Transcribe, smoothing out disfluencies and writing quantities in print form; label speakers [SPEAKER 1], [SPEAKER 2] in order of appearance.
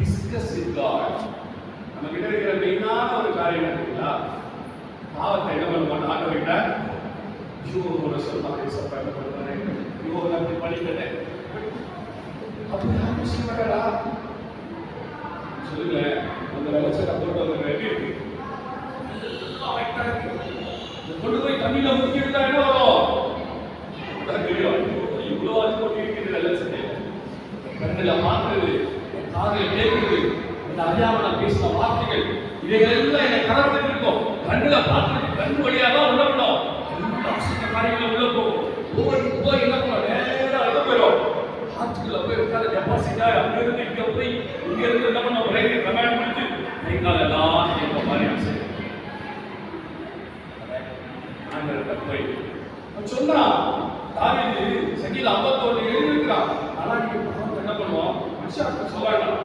[SPEAKER 1] discuss with God. நம்ம கிட்ட இருக்கிற மெயினான ஒரு காரியம் என்னன்னா பாவத்தை என்ன பண்ணுவோம் ஆண்டவர்கிட்ட ஒரு சொல்லுவாங்க சப்பாங்க பண்ணுவாங்க இவங்க அப்படி பண்ணிட்டே அப்படி யாரும் செய்ய மாட்டாரா சொல்லுங்க அந்த வெள்ளச்சட்டை போட்டு வந்து ரெடி இருக்கு கொண்டு போய் தண்ணியில முக்கி விட்டா என்ன வரும் தெரியும் இவ்வளோ அது போட்டு இருக்கிறது வெள்ளச்சட்டை கண்ணில் மாற்றுறது காதில் கேட்குது இந்த அறியாம நான் பேசின வார்த்தைகள் இவைகள் எல்லாம் என்னை கலந்துட்டு இருக்கும் கண்ணில் பார்த்துட்டு கண் வழியாக தான் உள்ள பண்ணும் எல்லா காரியங்களும் உள்ள போகும் ஒவ்வொரு என்ன பண்ணும் நேரம் உள்ள போயிடும் ஹாஸ்பிட்டல்ல போய் உட்கார டெபாசிட்டா அங்க இருந்து இங்க போய் இங்க இருந்து என்ன பண்ண ஒரே கமெண்ட் முடிச்சு கை கால் எல்லாம் இந்த மாதிரி ஆசை நாங்க போய் சொன்னா தாவீது சங்கீதம் 51 எழுதிருக்கிறான் ஆனா நீங்க என்ன பண்ணுவோம் மனுஷன் சொல்றாங்க